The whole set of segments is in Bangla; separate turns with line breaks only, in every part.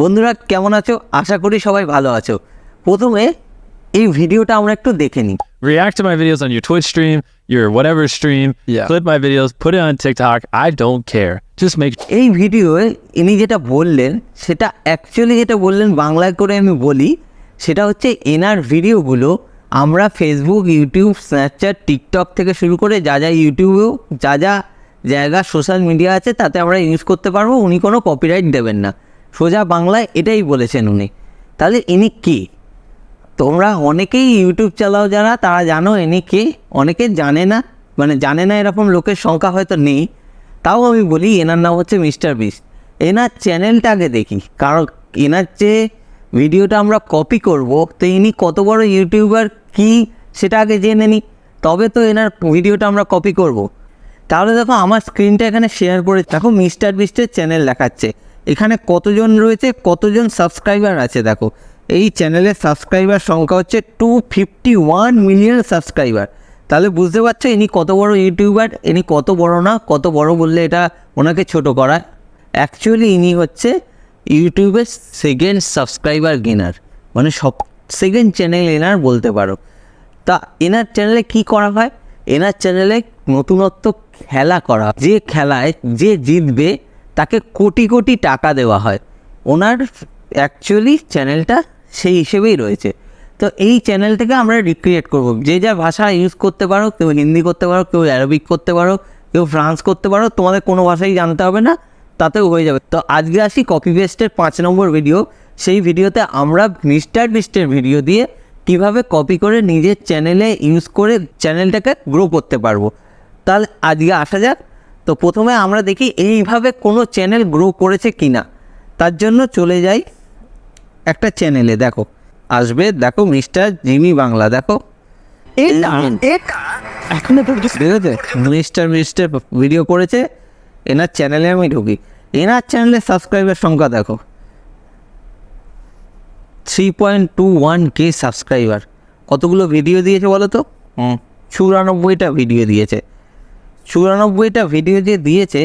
বন্ধুরা কেমন আছো? আশা করি সবাই ভালো আছো। প্রথমে এই ভিডিওটা আমরা একটু দেখে নিই।
React to my videos on your Twitch stream, your whatever stream, clip my videos, put it on TikTok. I don't care. Just make
এই ভিডিওয়ে ইনি যেটা বললেন সেটা অ্যাকচুয়ালি যেটা বললেন বাংলায় করে আমি বলি, সেটা হচ্ছে এনার ভিডিওগুলো আমরা ফেসবুক, ইউটিউব, স্ন্যাপচ্যাট, টিকটক থেকে শুরু করে যা ইউটিউবেও যা জায়গা সোশ্যাল মিডিয়া আছে তাতে আমরা ইউজ করতে পারবো, উনি কোনো কপিরাইট দেবেন না। সোজা বাংলায় এটাই বলেছেন উনি। তাহলে ইনি কে? তোমরা অনেকেই ইউটিউব চালাও যারা, তারা জানো ইনি কে। অনেকে জানে না এরকম লোকের সংখ্যা হয়তো নেই। তাও আমি বলি এনার নাম হচ্ছে মিস্টার বিস্ট। এনার চ্যানেলটাকে দেখি, কারণ এনার যে ভিডিওটা আমরা কপি করব, তো ইনি কত বড় ইউটিউবার কি সেটা আগে জেনে নিই, তবে তো এনার ভিডিওটা আমরা কপি করব। তাহলে দেখো আমার স্ক্রিনটা এখানে শেয়ার করে দেখো, মিস্টার বিস্টের চ্যানেল দেখাচ্ছে। এখানে কতজন রয়েছে, কতজন সাবস্ক্রাইবার আছে দেখো। এই চ্যানেলের সাবস্ক্রাইবার সংখ্যা হচ্ছে 251 মিলিয়ন সাবস্ক্রাইবার। তাহলে বুঝতে পারছো ইনি কত বড় ইউটিউবার। ইনি কত বড় না, কত বড় বললে এটা ওনাকে ছোট করায়। অ্যাকচুয়ালি ইনি হচ্ছে ইউটিউবের সেকেন্ড সাবস্ক্রাইবার গেনার, মানে সব সেকেন্ড চ্যানেল এনার বলতে পারো। তা এনার চ্যানেলে কি করা হয়? এনার চ্যানেলে নতুনত্ব খেলা করা, যে খেলায় যে জিতবে তাকে কোটি কোটি টাকা দেওয়া হয়। ওনার অ্যাকচুয়ালি চ্যানেলটা সেই হিসেবেই রয়েছে। তো এই চ্যানেল থেকে আমরা রিক্রিয়েট করব। যে যা ভাষা ইউজ করতে পারো, কেউ হিন্দি করতে পারো, কেউ অ্যারাবিক করতে পারো, কেউ ফ্রান্স করতে পারো, তোমাদের কোনো ভাষাই জানতে হবে না, তাতেও হয়ে যাবে। তো আজকে আসি কপি পেস্টের 5 নম্বর ভিডিও। সেই ভিডিওতে আমরা মিস্টার বিস্টের ভিডিও দিয়ে কিভাবে কপি করে নিজের চ্যানেলে ইউজ করে চ্যানেলটাকে গ্রো করতে পারবো। তাহলে আজকে আসা যাক। তো প্রথমে আমরা দেখি এইভাবে কোনো চ্যানেল গ্রো করেছে কি না। তার জন্য চলে যাই একটা চ্যানেলে, দেখো আসবে, দেখো মিস্টার জিমি বাংলা। দেখো মিস্টার ভিডিও করেছে, এনার চ্যানেলে আমি ঢুকি। এনার চ্যানেলের সাবস্ক্রাইবার সংখ্যা দেখো 3.21K সাবস্ক্রাইবার। কতগুলো ভিডিও দিয়েছে বলো তো? 94টা ভিডিও দিয়েছে। 94টা ভিডিও যে দিয়েছে,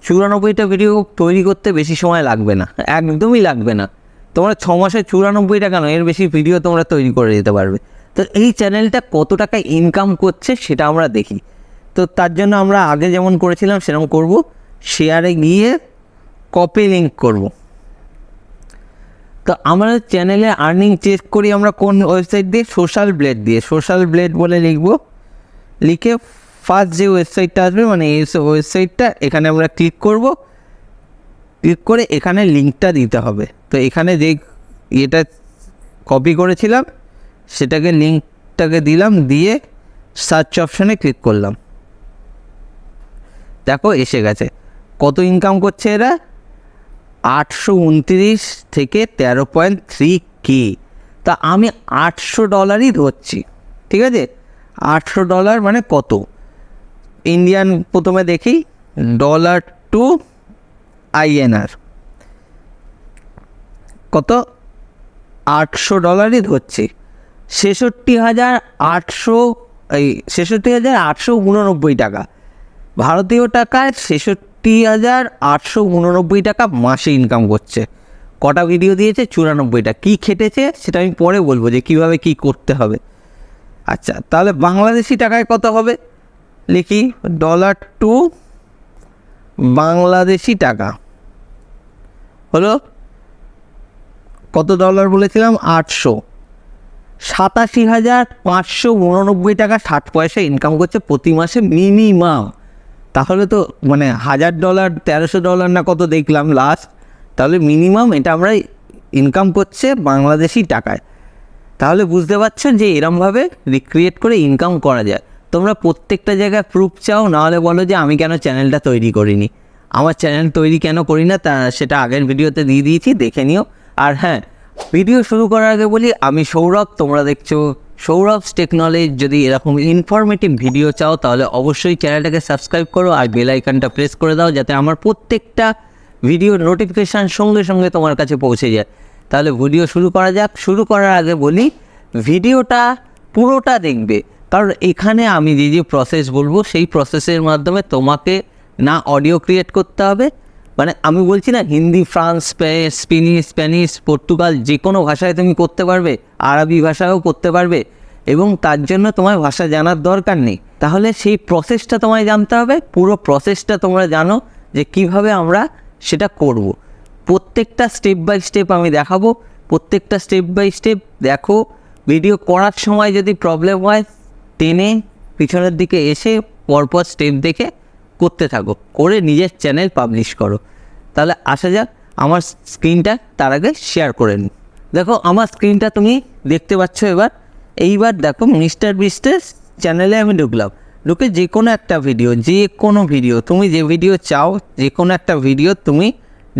94টা ভিডিও তৈরি করতে বেশি সময় লাগবে না, একদমই লাগবে না। তোমরা 6 মাসে 94টা কেন, এর বেশি ভিডিও তোমরা তৈরি করে দিতে পারবে। তো এই চ্যানেলটা কত টাকা ইনকাম করছে সেটা আমরা দেখি। তো তার জন্য আমরা আগে যেমন করেছিলাম সেরকম করব। শেয়ারে গিয়ে কপি লিঙ্ক করব। তো আমরা চ্যানেলে আর্নিং চেক করি আমরা কোন ওয়েবসাইট দিয়ে? সোশ্যাল ব্লেড দিয়ে। সোশ্যাল ব্লেড বলে লিখব, লিখে ফার্স্ট যে ওয়েবসাইটটা আসবে, মানে এই ওয়েবসাইটটা, এখানে আমরা ক্লিক করব। ক্লিক করে এখানে লিঙ্কটা দিতে হবে। তো এখানে যে এটা কপি করেছিলাম সেটাকে লিঙ্কটাকে দিলাম, দিয়ে সার্চ অপশানে ক্লিক করলাম। দেখো এসে গেছে। কত ইনকাম করছে এরা? 829 থেকে 13.3K। তা আমি $800 ধরছি, ঠিক আছে? $800 মানে কত? ইন্ডিয়ান প্রথমে দেখি, ডলার টু INR কত? $800 ধরছি। 66,889 টাকা ভারতীয় টাকায়। 66,889 টাকা মাসে ইনকাম করছে। কটা ভিডিও দিয়েছে? 94টা। কী খেটেছে সেটা আমি পরে বলবো যে কীভাবে কী করতে হবে। আচ্ছা, তাহলে বাংলাদেশি টাকায় কত হবে? লিখি ডলার টু বাংলাদেশি টাকা হলো কত ডলার বলেছিলাম? 800। 87,589 টাকা 60 পয়সা ইনকাম করছে প্রতি মাসে মিনিমাম। তাহলে তো মানে $1,000, $1,300 না কত দেখলাম লাস্ট। তাহলে মিনিমাম এটা আমরা ইনকাম করছে বাংলাদেশি টাকায়। তাহলে বুঝতে পারছো যে এরমভাবে রিক্রিয়েট করে ইনকাম করা যায়। তোমরা প্রত্যেকটা জায়গায় প্রুফ চাও, নাহলে বলো যে আমি কেন চ্যানেলটা তৈরি করিনি। আমার চ্যানেল তৈরি কেন করি না তা সেটা আগের ভিডিওতে দিয়ে দিয়েছি, দেখে নিও। আর হ্যাঁ, ভিডিও শুরু করার আগে বলি আমি সৌরভ, তোমরা দেখছো সৌরভস টেকনোলজি। যদি এরকম ইনফরমেটিভ ভিডিও চাও তাহলে অবশ্যই চ্যানেলটাকে সাবস্ক্রাইব করো আর বেল আইকনটা প্রেস করে দাও, যাতে আমার প্রত্যেকটা ভিডিওর নোটিফিকেশান সঙ্গে সঙ্গে তোমার কাছে পৌঁছে যায়। তাহলে ভিডিও শুরু করা যাক। শুরু করার আগে বলি ভিডিওটা পুরোটা দেখবে, কারণ এখানে আমি যে প্রসেস বলবো সেই প্রসেসের মাধ্যমে তোমাকে না অডিও ক্রিয়েট করতে হবে, মানে আমি বলছি না হিন্দি, ফ্রান্স, স্প্যানিশ, পর্তুগাল যে কোনো ভাষায় তুমি করতে পারবে, আরবি ভাষায়ও করতে পারবে, এবং তার জন্য তোমার ভাষা জানার দরকার নেই। তাহলে সেই প্রসেসটা তোমায় জানতে হবে, পুরো প্রসেসটা তোমরা জানো যে কিভাবে আমরা সেটা করব। প্রত্যেকটা স্টেপ বাই স্টেপ আমি দেখাবো, প্রত্যেকটা স্টেপ বাই স্টেপ দেখো। ভিডিও করার সময় যদি প্রবলেম হয় টেনে পিছনের দিকে এসে পরপর স্টেপ দেখে করতে থাকো, করে নিজের চ্যানেল পাবলিশ করো। তাহলে আসা যাক আমার স্ক্রিনটা তার আগে শেয়ার করে নিই। দেখো আমার স্ক্রিনটা তুমি দেখতে পাচ্ছ এবার। এইবার দেখো মিস্টার বিস্টের চ্যানেলে আমি ঢুকলাম, ঢুকে যে কোনো একটা ভিডিও তুমি যে ভিডিও চাও, যে কোনো একটা ভিডিও তুমি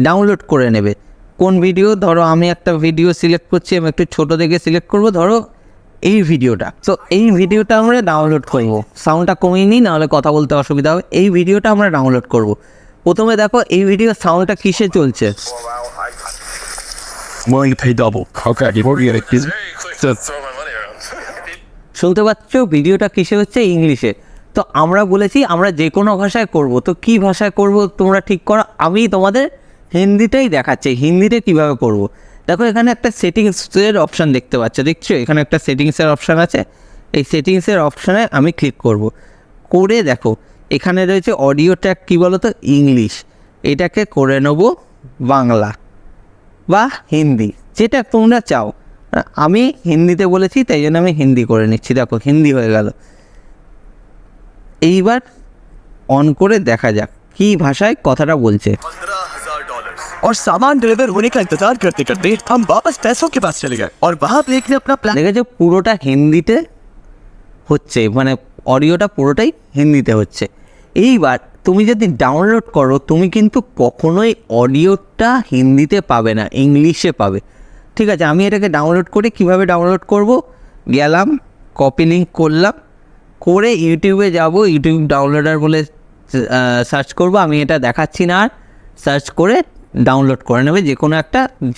ডাউনলোড করে নেবে। কোন ভিডিও, ধরো আমি একটা ভিডিও সিলেক্ট করছি, আমি একটু ছোটো দেখে সিলেক্ট করবো, ধরো এই ভিডিওটা। তো এই ভিডিওটা আমরা ডাউনলোড করব, সাউন্ডটা কমিয়ে নিই নাহলে কথা বলতে অসুবিধা হবে। এই ভিডিওটা আমরা ডাউনলোড করব। প্রথমে দেখো এই ভিডিওর সাউন্ডটা কিসে চলছে।
Willing to pay double. Okay, before you get it,
শুনতে পাচ্ছ ভিডিওটা কিসে হচ্ছে? ইংলিশে। তো আমরা বলেছি আমরা যে কোনো ভাষায় করব, তো কি ভাষায় করব তোমরা ঠিক করো। আমি তোমাদের হিন্দিতেই দেখাচ্ছি, হিন্দিতে কিভাবে করব। দেখো এখানে একটা সেটিংসের অপশান দেখতে পাচ্ছ, দেখছো এখানে একটা সেটিংসের অপশান আছে। এই সেটিংসের অপশানে আমি ক্লিক করব, করে দেখো এখানে রয়েছে অডিও ট্র্যাক, কী বলো তো, ইংলিশ। এটাকে করে নেব বাংলা বা হিন্দি, যেটা তোমরা চাও। আমি হিন্দিতে বলেছি তাই জন্য আমি হিন্দি করে নিচ্ছি। দেখো হিন্দি হয়ে গেল। এইবার অন করে দেখা যাক কী ভাষায় কথাটা বলছে।
और सामान डिलीवर होने का इंतजार करते करते हम वापस पैसों के पास चले गए और वहां पे एक ने अपना प्लान।
দেখেছো পুরোটা হিন্দিতে হচ্ছে, মানে অডিওটা পুরোটাই হিন্দিতে হচ্ছে। এইবার তুমি যদি ডাউনলোড করো তুমি কিন্তু কখনোই অডিওটা হিন্দিতে পাবে না, ইংলিশে পাবে। ঠিক আছে, আমি এটাকে ডাউনলোড করে কিভাবে ডাউনলোড করব, গেলাম কপি লিঙ্ক করলাম, করে ইউটিউবে যাব, ইউটিউব ডাউনলোডার বলে সার্চ করব। আমি এটা দেখাচ্ছি না, আর সার্চ করে ডাউনলোড করে নেবে।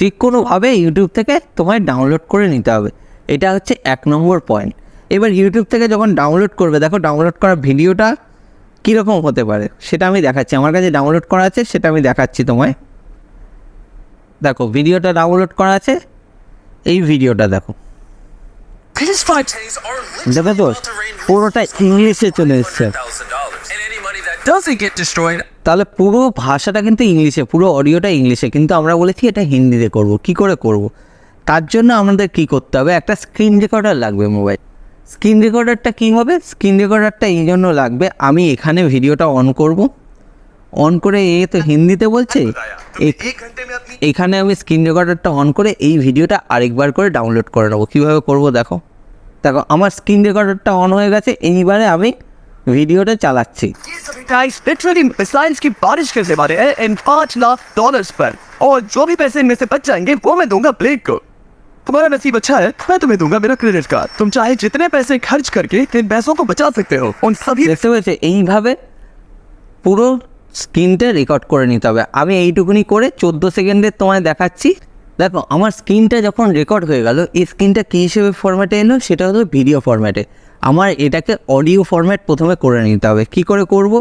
যে কোনোভাবে ইউটিউব থেকে তোমায় ডাউনলোড করে নিতে হবে। এটা হচ্ছে 1 নম্বর পয়েন্ট। এবার ইউটিউব থেকে যখন ডাউনলোড করবে, দেখো ডাউনলোড করা ভিডিওটা কীরকম হতে পারে সেটা আমি দেখাচ্ছি। আমার কাছে ডাউনলোড করা আছে, সেটা আমি দেখাচ্ছি তোমায়। দেখো ভিডিওটা ডাউনলোড করা আছে, এই ভিডিওটা দেখো।
These five
দেখো তো পুরোটা ইংলিশে চলে এসছে।
doesn't get destroyed.
তাহলে পুরো ভাষাটা কিন্তু ইংলিশে, পুরো অডিওটা ইংলিশে, কিন্তু আমরা বলেছি এটা হিন্দিতে করব। কি করে করব? তার জন্য আমাদের কি করতে হবে, একটা স্ক্রিন রেকর্ডার লাগবে মোবাইল। স্ক্রিন রেকর্ডারটা কী হবে? স্ক্রিন রেকর্ডারটা এই জন্য লাগবে, আমি এখানে ভিডিওটা অন করব, অন করে এ তো হিন্দিতে বলছে, এখানে আমি স্ক্রিন রেকর্ডারটা অন করে এই ভিডিওটা আরেকবার করে ডাউনলোড করে নেবো। কীভাবে করব দেখো। দেখো আমার স্ক্রিন রেকর্ডারটা অন হয়ে গেছে, এইবারে আমি ভিডিওটা চালাচ্ছি।
Guys, literally missiles की बारिश करने वाले हैं इन $5 लाख पर, और जो भी पैसे इनमें से बच जाएंगे वो मैं दूंगा ब्लेक को। तुम्हारा नसीब अच्छा है, मैं तुम्हें दूंगा मेरा क्रेडिट कार्ड। तुम चाहे जितने पैसे खर्च करके इन पैसों को बचा सकते हो। उन सभी
দেখতে পেয়েছে, এইভাবে পুরো স্ক্রিনটা রেকর্ড করে নিতে হবে। আমি এইটুকুনি করে 14 সেকেন্ডের তোমায় দেখাচ্ছি। দেখো আমার স্ক্রিনটা যখন রেকর্ড হয়ে গেল, এই স্ক্রিনটা কী হিসেবে ফরম্যাটে এলো, সেটা হলো ভিডিও ফরম্যাটে। আমার এটাকে অডিও ফরম্যাট প্রথমে করে নিতে হবে। কি করে করব?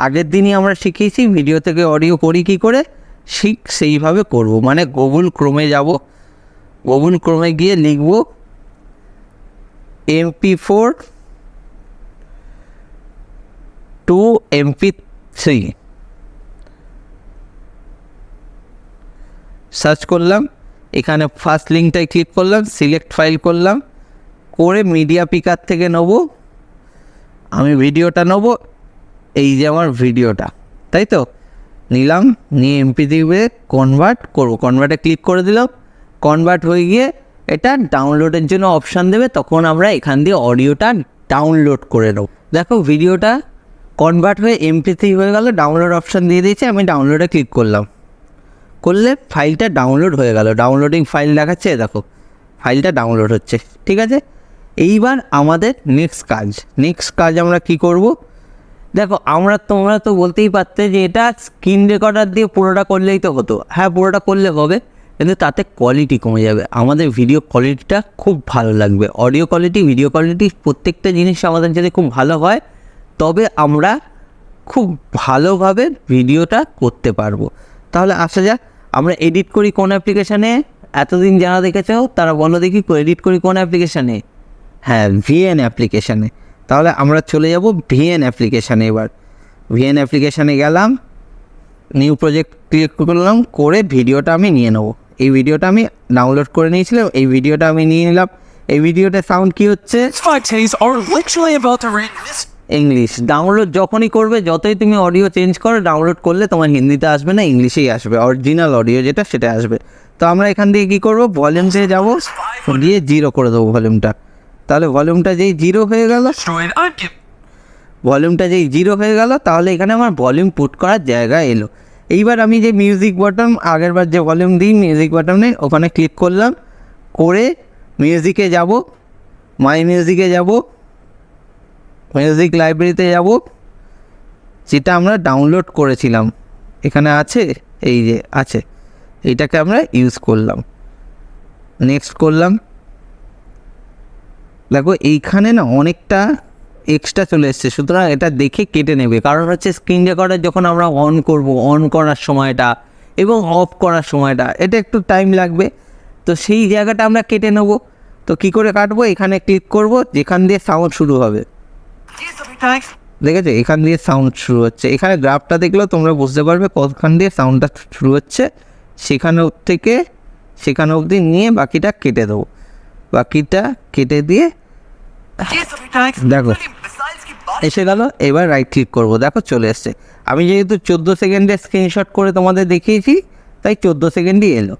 আগের দিনই আমরা শিখিয়েছি ভিডিও থেকে অডিও করি কী করে, সেইভাবে করব। মানে গুগল ক্রোমে যাব, গুগল ক্রোমে গিয়ে লিখব MP4 to MP3, সার্চ করলাম, এখানে ফার্স্ট লিঙ্কটায় ক্লিক করলাম, সিলেক্ট ফাইল করলাম, করে মিডিয়া পিকার থেকে নেব, আমি ভিডিওটা নেব, এই যে আমার ভিডিওটা, তাই তো নিলাম, নিয়ে MP3 কনভার্ট করব। কনভার্টে ক্লিক করে দিলাম, কনভার্ট হয়ে গিয়ে এটা ডাউনলোডের জন্য অপশান দেবে, তখন আমরা এখান দিয়ে অডিওটা ডাউনলোড করে নেব। দেখো ভিডিওটা কনভার্ট হয়ে MP3 হয়ে গেল, ডাউনলোড অপশান দিয়ে দিয়েছে, আমি ডাউনলোডে ক্লিক করলাম, করলে ফাইলটা ডাউনলোড হয়ে গেল। ডাউনলোডিং ফাইল দেখাচ্ছে, দেখো ফাইলটা ডাউনলোড হচ্ছে। ঠিক আছে, এইবার আমাদের নেক্সট কাজ আমরা কি করব? দেখো তোমরা তো বলতেই পারতে যে এটা স্ক্রিন রেকর্ডার দিয়ে পুরোটা করলেই তো হতো। হ্যাঁ পুরোটা করলে হবে, কিন্তু তাতে কোয়ালিটি কমে যাবে। আমাদের ভিডিও কোয়ালিটিটা খুব ভালো লাগবে, অডিও কোয়ালিটি, ভিডিও কোয়ালিটি, প্রত্যেকটা জিনিস আমাদের যদি খুব ভালো হয় তবে আমরা খুব ভালোভাবে ভিডিওটা করতে পারবো। তাহলে আসা যাক আমরা এডিট করি কোন অ্যাপ্লিকেশানে। এতদিন যারা দেখেছো তারা বলো দেখি এডিট করি কোন অ্যাপ্লিকেশানে। হ্যাঁ, ভিএন অ্যাপ্লিকেশানে। তাহলে আমরা চলে যাব ভিএন অ্যাপ্লিকেশানে। এবার ভিএন অ্যাপ্লিকেশানে গেলাম, নিউ প্রজেক্ট ক্লিক করলাম, করে ভিডিওটা আমি নিয়ে নেবো। এই ভিডিওটা আমি ডাউনলোড করে নিয়েছিলাম, এই ভিডিওটা আমি নিয়ে নিলাম। এই ভিডিওটা সাউন্ড কী হচ্ছে? ইংলিশ। ডাউনলোড যখনই করবে, যতই তুমি অডিও চেঞ্জ করো, ডাউনলোড করলে তোমার হিন্দিতে আসবে না, ইংলিশেই আসবে, অরিজিনাল অডিও যেটা সেটা আসবে। তো আমরা এখান থেকে কী করবো, ভলিউম থেকে যাবো, দিয়ে 0 করে দেবো ভলিউমটা। তাহলে ভলিউমটা যেই 0 হয়ে গেল, তাহলে এখানে আমার ভলিউম পুট করার জায়গা এলো। এইবার আমি যে মিউজিক বাটন, আগেরবার যে ভলিউম দিই মিউজিক বাটনে, ওখানে ক্লিক করলাম, করে মিউজিকে যাব, মাই মিউজিকে যাব, মিউজিক লাইব্রেরিতে যাব, যেটা আমরা ডাউনলোড করেছিলাম এখানে আছে, এই যে আছে, এইটাকে আমরা ইউজ করলাম। নেক্সট করলাম। দেখো এইখানে না অনেকটা এক্সট্রা চলে এসছে, সুতরাং এটা দেখে কেটে নেবে। কারণ হচ্ছে স্ক্রিন রেকর্ডার যখন আমরা অন করব, অন করার সময়টা এবং অফ করার সময়টা এটা একটু টাইম লাগবে, তো সেই জায়গাটা আমরা কেটে নেব। তো কী করে কাটবো, এখানে ক্লিক করব, যেখান দিয়ে সাউন্ড শুরু হবে, দেখেছো এখান দিয়ে সাউন্ড শুরু হচ্ছে। এখানে গ্রাফটা দেখলেও তোমরা বুঝতে পারবে কতখান দিয়ে সাউন্ডটা শুরু হচ্ছে। সেখানে থেকে সেখানে অবধি নিয়ে বাকিটা কেটে দেবো। বাকিটা কেটে দিয়ে দেখো এসে গেল। এবার রাইট ক্লিক করবো, দেখো চলে এসছে। আমি যেহেতু 14 সেকেন্ডের স্ক্রিনশট করে তোমাদের দেখিয়েছি, তাই 14 সেকেন্ডই এলো।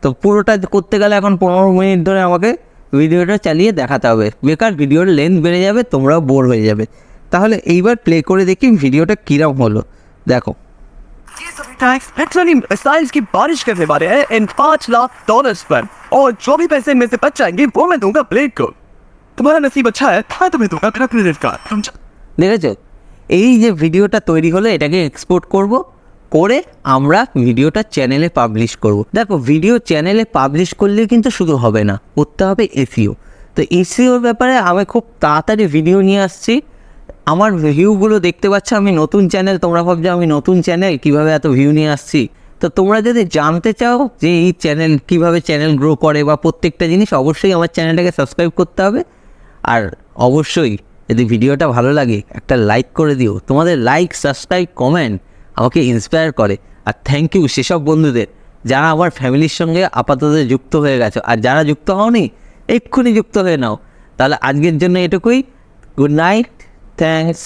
তো পুরোটা করতে গেলে এখন 15 মিনিট ধরে আমাকে ভিডিওটা চালিয়ে দেখাতে হবে, বেকার ভিডিওর লেন্থ বেড়ে যাবে, তোমরাও বোর হয়ে যাবে। তাহলে এইবার প্লে করে দেখি ভিডিওটা কীরকম হলো। দেখো
मिसाइल्स की बारिश करने वाले हैं इन $5,00,000 पर, और जो भी पैसे में से बच जाएंगे वो मैं दूंगा ब्लेड को। तुम्हारा नसीब अच्छा है, मैं तुम्हें दूंगा मेरा क्रेडिट कार्ड।
দেখেছো, এই যে ভিডিওটা তৈরি হলো, এটাকে এক্সপোর্ট করব, করে আমরা ভিডিওটা চ্যানেলে পাবলিশ করব। দেখো ভিডিও চ্যানেলে পাবলিশ করলে কিন্তু শুধু হবে না, করতে হবে এসইও। তো এসইওর ব্যাপারে আমি খুব তাড়াতাড়ি ভিডিও নিয়ে আসছি। আমার ভিউগুলো দেখতে পাচ্ছ, আমি নতুন চ্যানেল, তোমরা ভাবছো আমি নতুন চ্যানেল কীভাবে এত ভিউ নিয়ে আসছি। তো তোমরা যদি জানতে চাও যে এই চ্যানেল কীভাবে চ্যানেল গ্রো করে বা প্রত্যেকটা জিনিস, অবশ্যই আমার চ্যানেলটাকে সাবস্ক্রাইব করতে হবে। আর অবশ্যই যদি ভিডিওটা ভালো লাগে একটা লাইক করে দিও। তোমাদের লাইক, সাবস্ক্রাইব, কমেন্ট আমাকে ইন্সপায়ার করে। আর থ্যাংক ইউ সেসব বন্ধুদের যারা আমার ফ্যামিলির সঙ্গে আপাতত যুক্ত হয়ে গেছো। আর যারা যুক্ত হওনি, এক্ষুনি যুক্ত হয়ে নাও। তাহলে আজকের জন্য এটুকুই। Good night, thanks.